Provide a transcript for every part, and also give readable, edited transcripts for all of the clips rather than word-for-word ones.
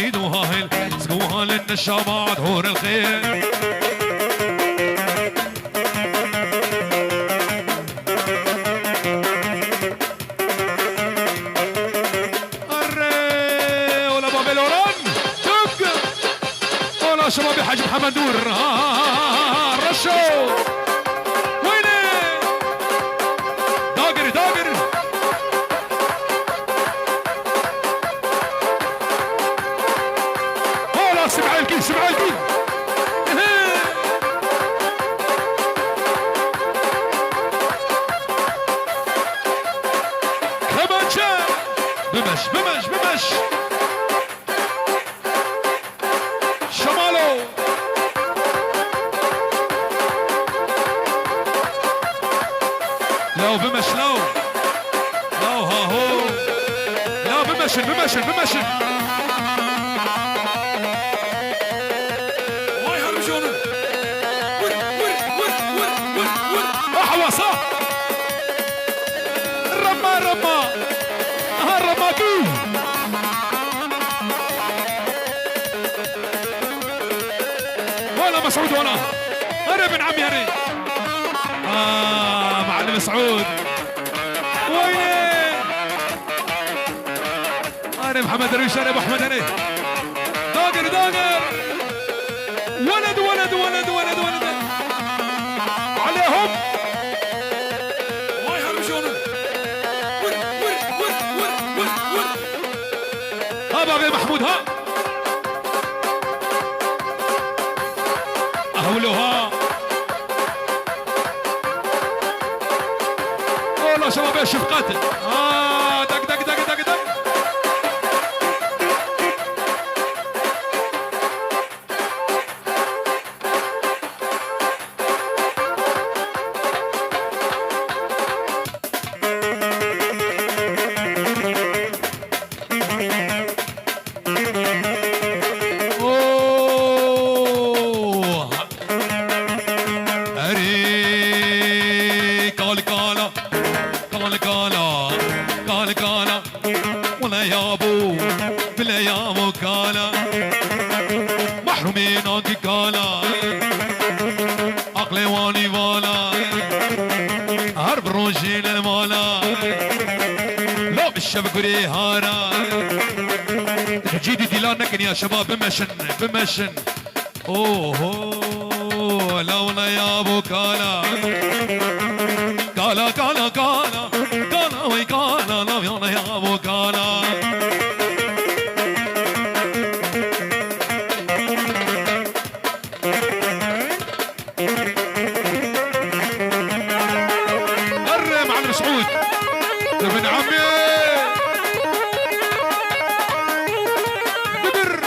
عيد وهاهل سقوها للنشامات هور الخير. ولا بابلوران دق ولا شباب الحاج محمد نور رشوا وينه داقر داقر ولا سمع الكيل سمع الكيل كمانشا بمش بمش بمش شمالو لو بمش لو ها هو لا بمشن بمشن بمشن واي هرمشونه ور ور ور ور ور ور احوصه رما رما هرماكي ولا مسعود ولا انا ابن عمي هري معلم سعود وينه انا محمد ريش انا ابو احمد هري داقر داقر ولد ولد ولد ولد ولد عليهم واي هرمشونه ور ور ور ور ور ور ها بابي محمود ها أهولوها والله شباب يا شفقات دق دق دق دق دق ولا يابو بلا يابو كالا محرومين عنك كالا عقلي واني والا هرب روجي للمالا لو بالشبك ريهارا جيدي ديلانك يا شباب بمشن بمشن اوه لولا يابو كالا كالا كالا كالا كالا وي كالا لا يونا يا ابو كالا قرب معلم سعود ابن عمي بدر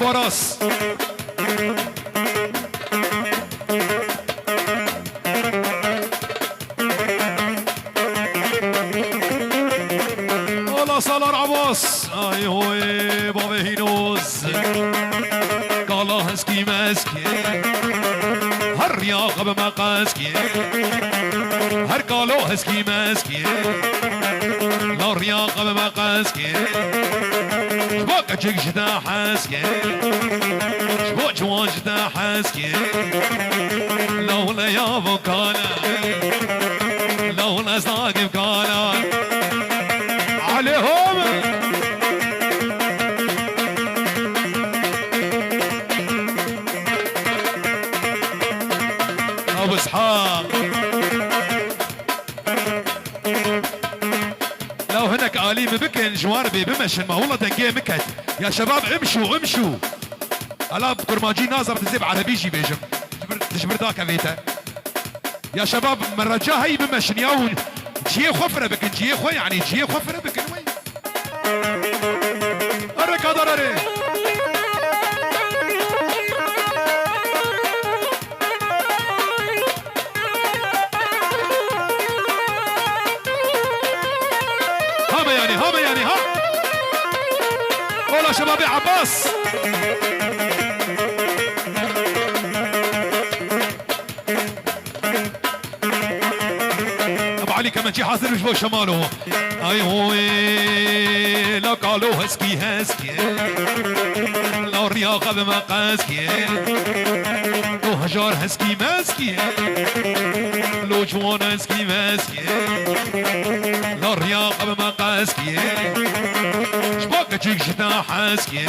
وراس والله صالر عباس اي هوي بابا هينوز قال هسكي ماسكي هر ياقب مقاسكي هر قالو هسكي ماسكي لا رياقب مقاسكي شباك اجيك جدا حاسكي شباك جوان جدا حاسكي لولا يا بكانا لولا ساقي بكانا عليهم ابو اسحاق لو هناك آليم بكن جواربي بمشن ما والله دنقيه مكت يا شباب امشوا امشوا هلا كرماجي ناظر تزيب على بيجي بيجم تجبر ذاك بيته يا شباب مرة جا هي بمشن ياون جي خفرة بكن جي خو يعني جي خفرة بكن وين ارك هذا هابا يعني ها والله شباب عباس كرمانجي حاضر مش بو شماله اي هو لا قالوا هسكي هسكي لا رياقة بمقاسكي لو هجار هسكي ماسكي لو جوان هسكي ماسكي لا رياقة بمقاسكي شباك جيك جدا حاسكي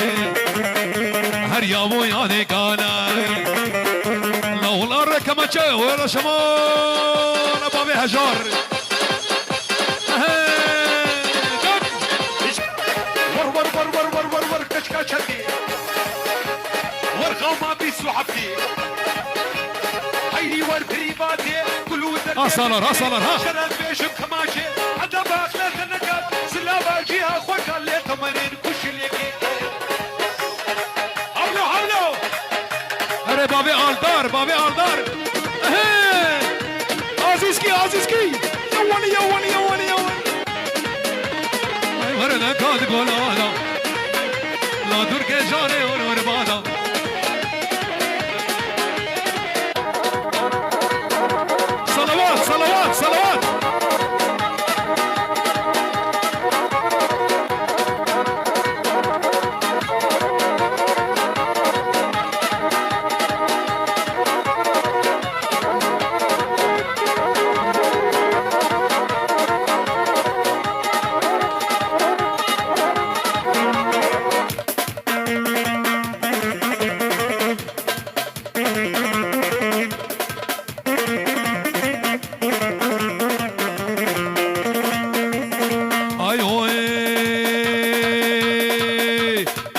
هر يابو يعني قالا لو الأرض كما جاء ولا شمال أبابي هجار ور كشكاشتي ور غوما بيسوحبتي هيني ور بريباتي كلو أصلر ها شرد بيشم كماشي حتى باخلة النقاط سلابا جيها خوك اللي تمرين كشليكي حولو أري بابي آلدار عزيزكي يواني ورنا كاد قولادا لا درك جاني وربادا صلوات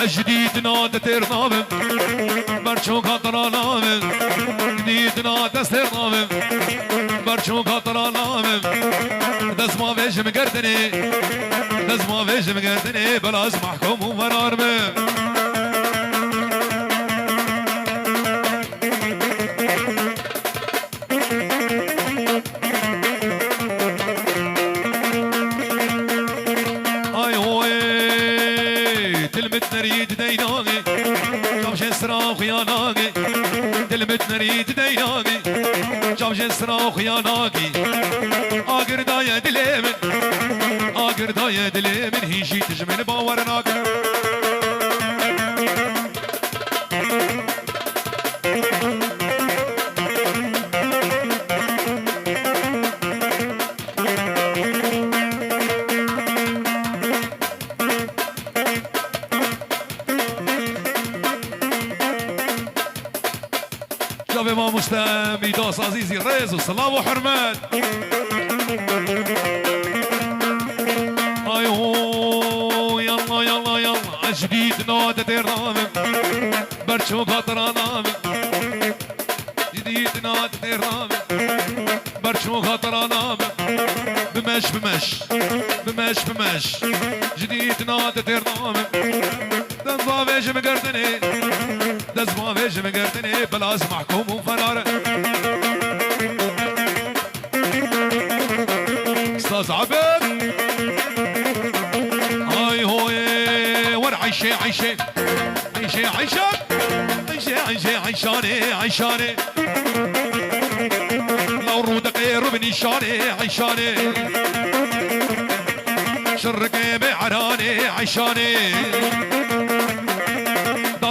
جديد ناد ترنامم برچون خاطرانامم جديد ناد ترنامم برچون خاطرانامم دزما ویشم گردنی بلاز محکوم و فرارمم نريد ديناغي جامش صراخ يا ناغي دلمت نريد ديناغي جامش صراخ يا ناغي آگر دايا دليمن هيجي تجمن باور ناغي جاب ما مستمي دوس عزيزي ريز وسلام وحرمات ايوه يلا جديد نود ترنامم برشو خاطرانامم جديد نود ترنامم برشو خاطرانامم بمش جديد نود ترنامم دزما ویشم گردنی بلاز محکوم و فرار استاذ عبد هاي هوي ور عيشة عيشاني لو رودك ربني عيشاني شرك بعراني عيشاني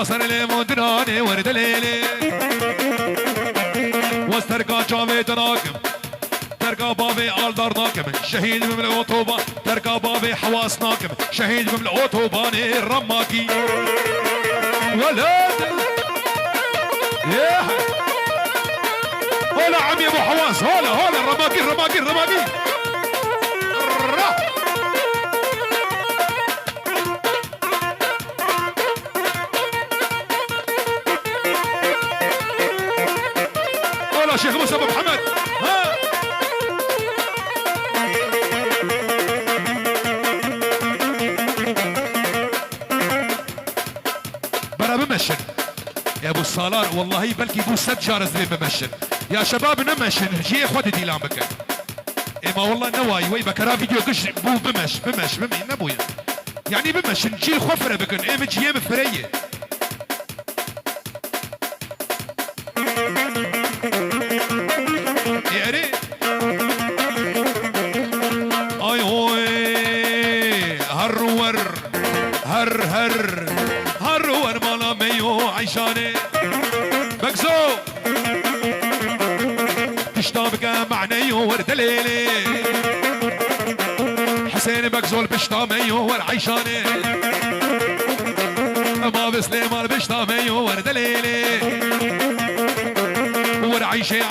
داسر المدراني ورد ليلي واسترقى جاوي تراكم ترقى بابي آلدار ناكم شهيد من الأوتوبان ترقى بابي حواس ناكم شهيد من الأوتوبان الرماكي ولد ياه هولا عمي ابو حواس هولا الرماكي شيخ موسى ابو محمد ها برا بمشن يا ابو الصالار والله بلكي بو ست جارز بمشن يا شباب نمشن جي اخوتي دي لامك اما والله نواي وي بكرا فيديو قش بو بمش نبويا يعني بمشن جي خفره بكن ايم جي ام فريه ورد ليلي حسين بكزول بشطامي والعيشاني ما بسليمان بشطامي ورد ليلي ورعيشي